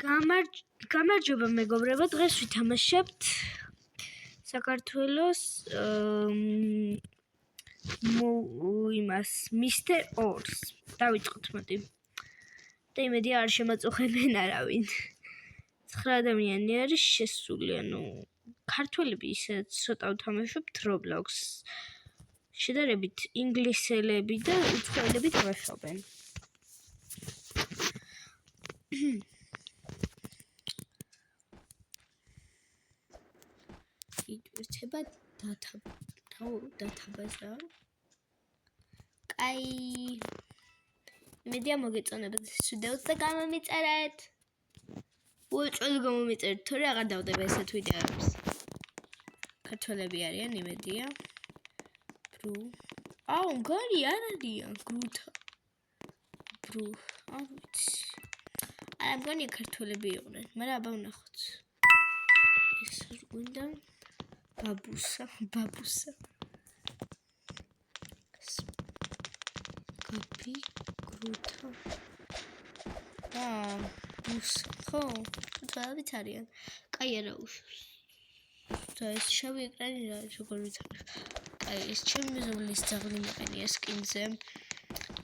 გამარჯობა მეგობრებო, დღეს ვითამაშებთ საქართველოს იმას Mr. Ors. დავიწყოთ მოდი. და იმედი არ შემაწუხებენ არავინ. 9 ადამიანი არის შესული, ანუ ქართველები ისე ცოტა ვთამაშობთ Roblox. შედარებით ინგლისელები და უცხოელები თამაშობენ. იწება დათაბაზა. კაი. იმედია მოგეწონებათ ეს ვიდეოც და გამომიწერეთ. უეჭველი გამომიწერეთ, თორე აღარ დავდება ესეთ ვიდეოებს. ქართველები არიან, იმედია. აუ, მგონი არ არიან გრუთა. არ ვიცი. არა, მგონი ქართველები იყვნენ, მაგრამ აბა ვნახოთ. ეს გვინდა ბაბუსა. გაბი გრუთა. ბუსა, ხო? თვალებიც არიან. კაი არა უშავს. და ეს შავი ეკრანი რა, როგორ ვიცი. აი, ეს ჩემი მეზობლის ძაღლი მეყენია სკინზე.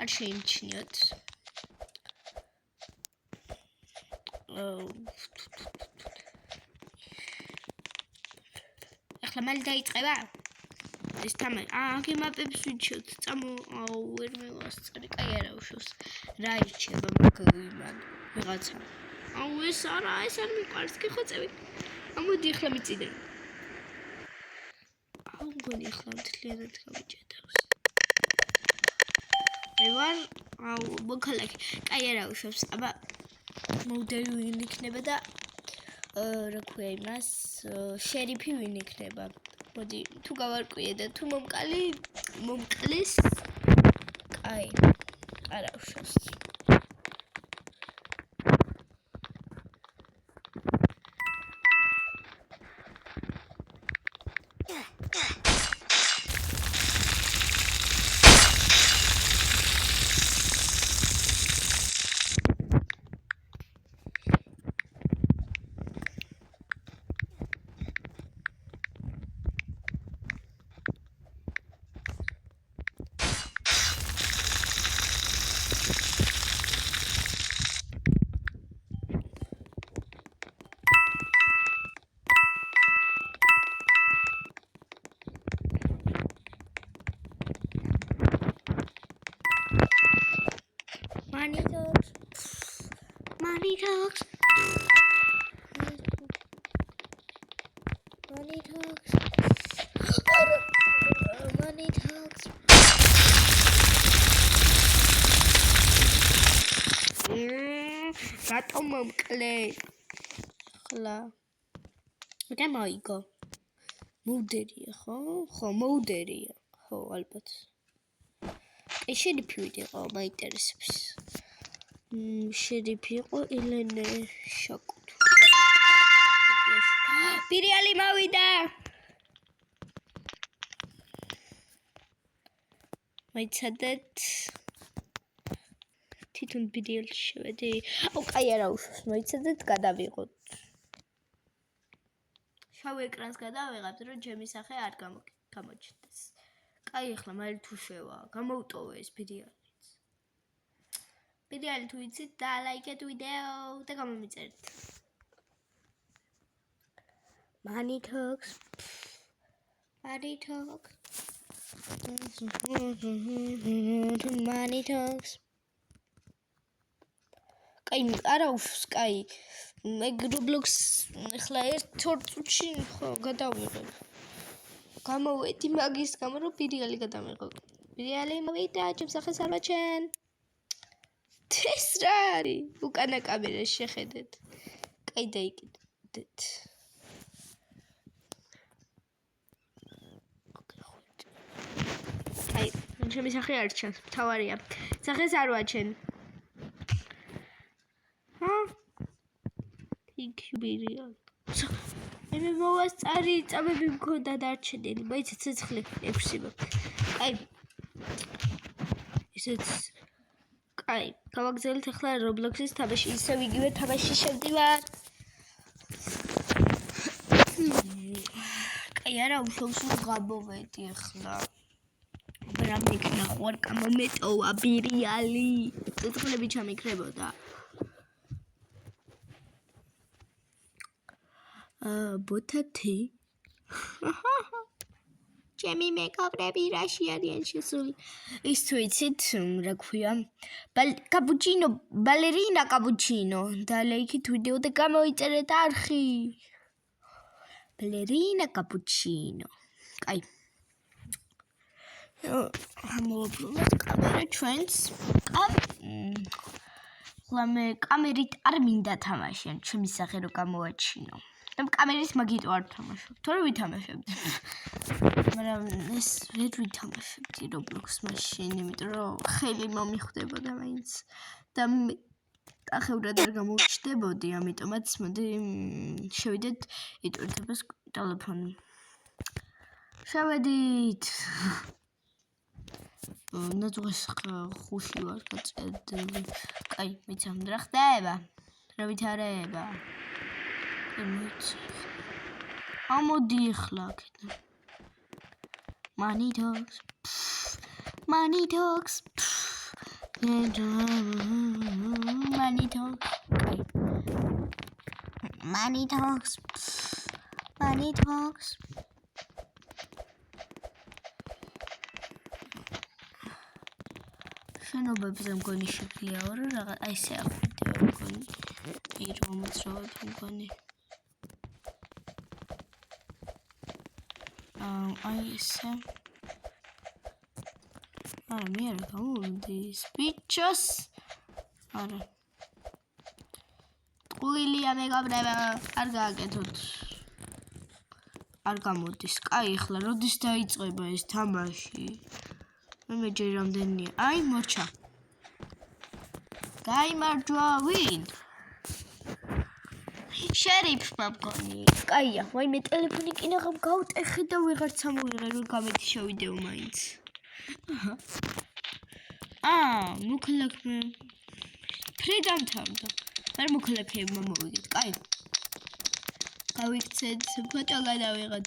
არ შეიმჩნიოთ. ახლა მალე დაიწყება? ეს თამა. აგი მაპებს ვიჩევთ. აუ, ვერ მევასწარი. კაი არა უშავს. რა ირჩება მაგ იმან? ვიღაცა. აუ, ეს არ მიყვარს კი ხო წევი. ამოდი ახლა მიწიდან. მგონი ახლა მთლიანად გამიჭედავს. მე ვარ, მოქალაქე. კაი არა უშავს. აბა მოდელი ვინ იქნება და რა ქვია იმას, შერიფი ვინ იქნება. მოდი, თუ გავარკვიე და თუ მომკლეს. კაი. არა უშავს. Money talks. რატომ მომკლე? ხლა. და მოიგო. მოუდერია, ხო? ხო, მოუდერია. ხო, ალბათ. შერიფი ვიდეო მაინტერესებს. შერიფი იყო ელენე შაკუთი. პირიალი მოვიდა. მაიცადეთ. თვითონ პირიალი შევედი. აუ, კაი არა უშავს. მაიცადეთ, გადავიღოთ. შავ ეკრანს გადავიღებთ, რომ ჩემი სახე არ გამოჩნდეს. კაი, ახლა მალე თუ შევა, გამოვტოვე ეს პირიალიც. პირიალი თუ იცით, დალაიქეთ ვიდეო და გამომიწერეთ. Money talks. Money talks. კაი, არა უშავს, კაი. მე Roblox ახლა 1-2 წუთში ხო გადავიღებ. გამოვედი მაგის გამო რომ პირიალი გადამიღო. პირიალი მოვიდა, ჩემს სახეს არ მაჩენ. ეს რა არის? უკანა კამერას შეხედეთ. კაი დაიკიდეთ. კაი, ჩემი სახე არ ჩანს, თავარია. სახეს არ ვაჩენ. იქბირია. მე მოვასწარი, წამები მქონდა დარჩენილი, მაინც ცეცხლი 6 მაქვს. კაი. ისეც კაი, გავაგზავნეთ ახლა Roblox-ის თამაში, ისევ იგივე თამაში შევდივარ. კაი, არა უშავშო გამოვედი ახლა. რამდენი ნახوار გამომეტოვა ბირიალი. ცოცხლები ჩამიქრებოდა. ბოთათი. ჩემი მეკობრები რაში არიან შესული? ის თუ იცით, რა ქვია? კაპუჩინო, ბალერინა კაპუჩინო. და ლაიქით ვიდეოდე გამოიწერეთ არხი. ბალერინა კაპუჩინო. კაი. მოვუბრუნოთ კამერა ჩვენს. ხლამე კამერით არ მინდა თამაშიან, ჩემი სახე რო გამოვაჩინო. და კამერის მაგით არ თამაშობ. თორე ვითამაშებდი. მაგრამ ეს ვერ ვითამაშებდი Roblox მაშინ, იმიტომ რომ ხელი მომიხვდებოდა მაინც. და ახევრად არ გამოვჩნდებოდი, ამიტომაც მოდი შევიდეთ იტვირთებას ტელეფონი. შევედით. ნაძღვის ხუში ვარ გაწედილი. კაი, მიცამ რა ხდება? რა ვითარება? ამოდი ახლა აქედან. Money talks. Money talks. Money talks. Money talks. Money talks. შენობებზე მგონი შეგვიძლია რომ რაღაც აი ესე ახვიდეო მგონი. ის მომწროებ მგონი. აი ესე. არა, მე არ გამომდის. ბიჭოს. არა. ყუილია მეგობრებო, არ გააკეთოთ. არ გამოდის. კაი, ახლა როდის დაიწყება ეს თამაში? მე ჯერ რამდენია. აი, მორჩა. გაიმარჯვა ვინ? შერიფმა მგონი. კაია, ვაიმე ტელეფონი კინაღამ გავუტეხე და ვეღარ სამოვიღე რომ გამეთი შევიდეო მაინც. მოქალაქე. ფრიდამთავდა. არ მოქალაქეებმა მოვიგეთ. კაი. გავიქცეთ, ფოტო გადავიღოთ.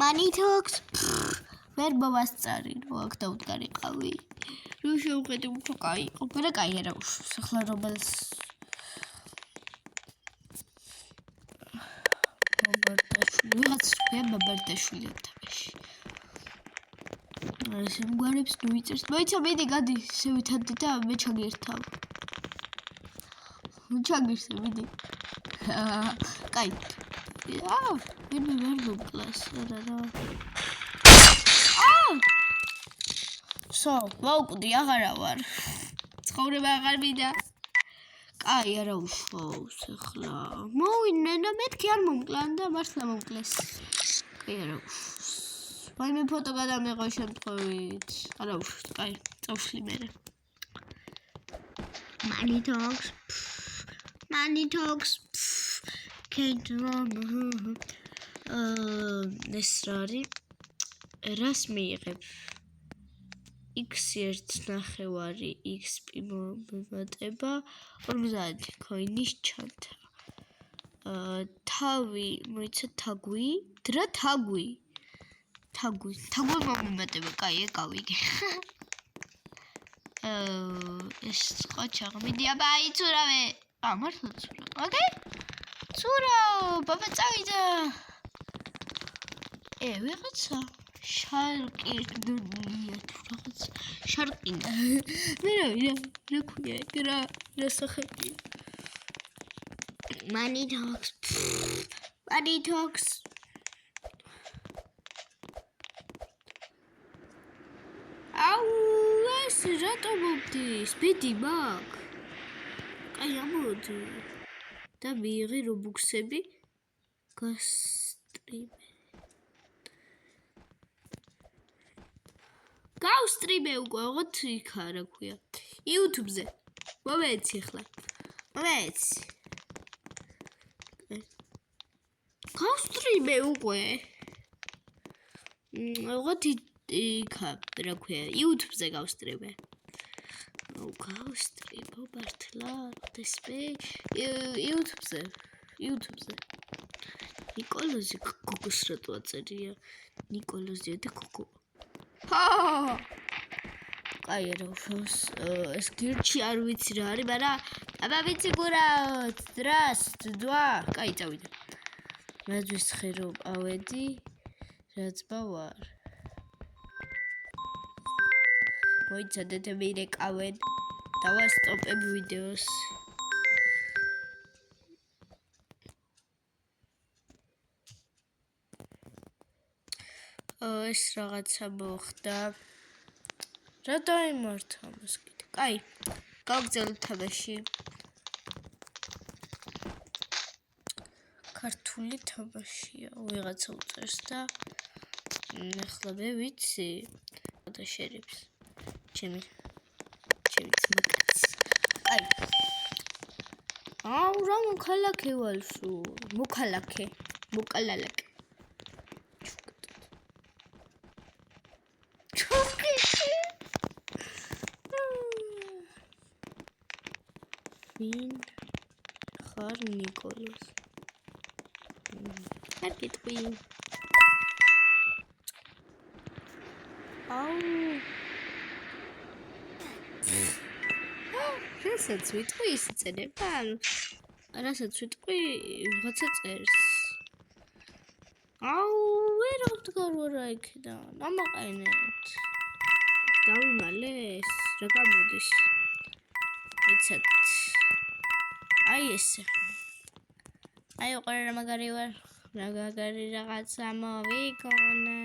Money talks. ვერ მოვასწარი, რო აქ დავდგარიყავი. რო შევხედე უფრო კაი. ოპერა კაი არა უშავს. ახლა რომელს ბაბარდაშვილი თამაში. ეს მგვარებს ნუიწერს. მოიცა მედი გადი, შევითადე და მე ჩაგერთავ. ჩაგირსე მიდი. კაი. ვერ მოკლას. რა. ვაუკვდი, აღარა ვარ. ცხოვრება აღარ მინდა. კაი, არა უშავს ახლა. მოვინმე და მეთქი არ მომკლან და მართლა მომკლეს. კაი, არა უშავს. ვაიმე ფოტო გადამეღო შემთხვევით. არა უშავს, კაი, წავშლი მერე. Money talks. Money talks. Can't run. ეს რარი? რას მიიღებ? X1.9 XP მომატება 50 coin-ის ჩანთა. თავი მოიცა თაგვი, დრა თაგვი. თაგვი მომატება, კაი, ეკავიგე. ეს ყოჩა, მიდი აბა იცურავე. მართლა ცურა. ოკეი? ცურა, ბაბა წავიდა. ვიღაცა შარკირდუნია თუ რაღაც შარკინა. მე რა ქვია ეგ რა სახელი. Money talks. Money talks. ეს რატო მომდის? ბედი მაგ. კაი, ამოდი. და მიიღე რობუქსები. გასტრიმე. გავსტრიმე უკვე, ოღონდ იქა რა ქვია. YouTube-ზე. მომეცი ახლა. მომეცი. გავსტრიმე უკვე. ვიღოთ იქა, რა ქვია, YouTube-ზე გავსტრიმე. გავსტრიმო მართლა, დესპე YouTube-ზე. ნიკოლოზი გოგოს რატო აწერია? ნიკოლოზია და გოგო. კაი რა უშავს ეს გირჩი არ ვიცი რა არის, მაგრამ აბა ვიცი გურა здравствуй. კაი წავიდა. მეძვის ხერო ავედი რაც ბავარ. მოიცადეთ მირეკავენ. დავასტოპებ ვიდეოს. ეს რაღაცა მოხდა. რა დაიმართა მას კიდე? კაი, გავგზავნოთ თამაში. ქართული თამაშია. ვიღაცა უწერს და ახლა მე ვიცი და შერიფს. ჩემი ძმაკაც. კაი. რა მოქალაქე ვალსო? მოკალაკე. ვინ ხარ ნიკოლოზ? კარგი თქვი. რასაც ვიტყვი ის წერება? რასაც ვიტყვი რაღაცა წერს. ვერ ვდგარ რა იქიდან. ამაყენეთ. დავიმალეს. რა გამოდის? ვიცით. აი ესე. აი ყველა მაგარი ვარ. მაგარი რაღაცა მოვიგონე.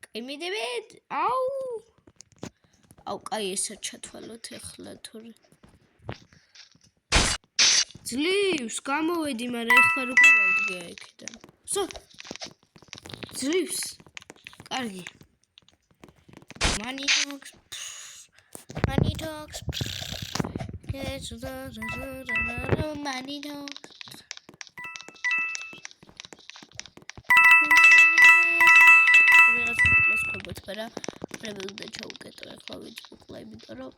კაი მიდებით. კაი ესე ჩათვალოთ ახლა თორე. ძლივს გამოვედი, მაგრამ ახლა როგორ ავდგე იქიდან. ძლივს. კარგი. Money talks. Money talks. Para πρέπει να τσαουκέτο ახლა ვიწყო, იმიტომ რომ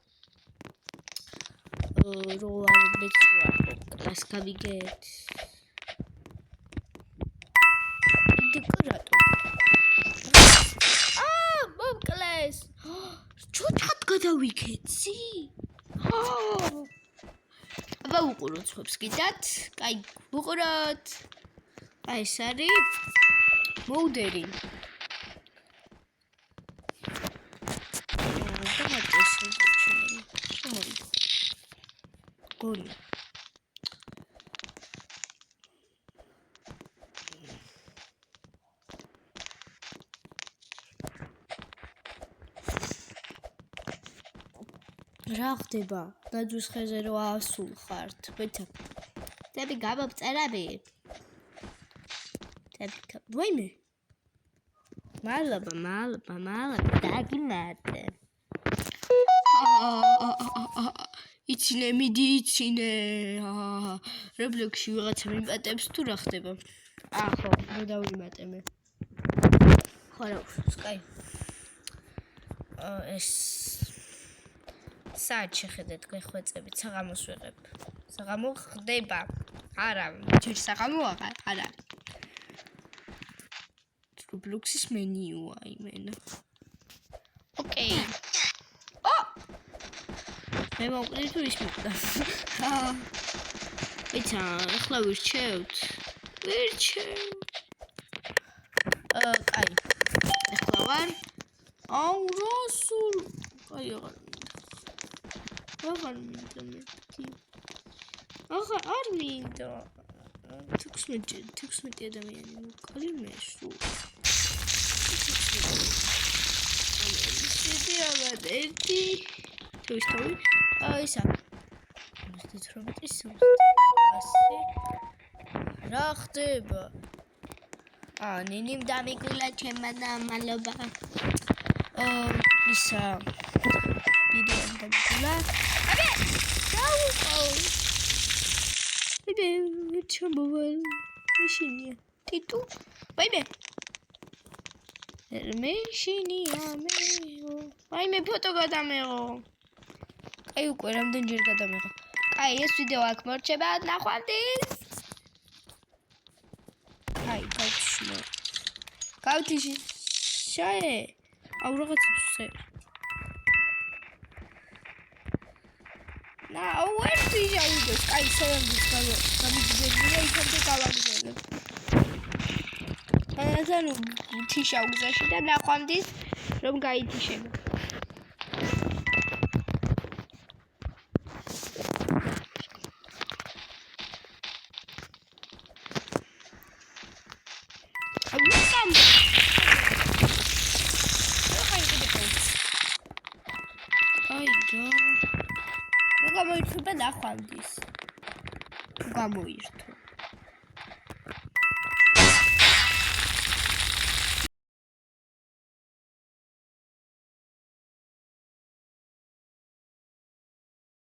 რო არ მეცვა კლას გავიგეთ. დეკორატო. მომკლეს. ჩოჩხად გადავიქეცი. აბა უყუროთ ხობს კიდათ. კაი, უყუროთ. აი ეს არის მოუდერი. გონი. რა ხდება? დაძვის ხეზე რო ასულ ხართ. ბეთა. დები გამომწერები. ვაიმე. მალაბა დაგიმატე. იცინე მიდი იცინე. რობლოქსში ვიღაცა მიმატებს თუ რა ხდება? ხო, რა დავიმატე მე. ხო რა უშავს, კაი. ეს საათ შეხედეთ გვეხვეწებით, საღამოს ვიღებ. საღამო ხდება. არა, ჯერ საღამო არა. რობლოქსის მენიუა იმენა. ოკეი. მე მოვყვდი თუ ის მოვდა. ეცა, ახლა ვირჩევთ. კაი. ახლა ვარ. როსულ. კაი, აღარ მინდა მეთქი. არ მინდა. 16 ადამიანი მოკალი მე სულ. ერთი თვისთავი ისა 18 რა ხდება? ნინიმ დამიგულა ჩემმა და მალობა. ისა ვიდეო დამიგულა. ჩამოვალ მაშინია. ტიტუ. ვაიმე. მეშინია მეო აი მე ფოტო გადამეღო აი უკვე რამდენჯერ გადამეღო აი ეს ვიდეო აქ მორჩება ნახვამდის აი გავთიში შაე აუ რაღაც ვსე ნა ვერტი ჯაუდოს აი სოლანდის გამიგზელია იქამდე გავაგზავნებ ანუ თიშა უგზაში და ნახვამდის რომ გაითიშება გამოირთვება ნახვამდის თუ გამოირთვა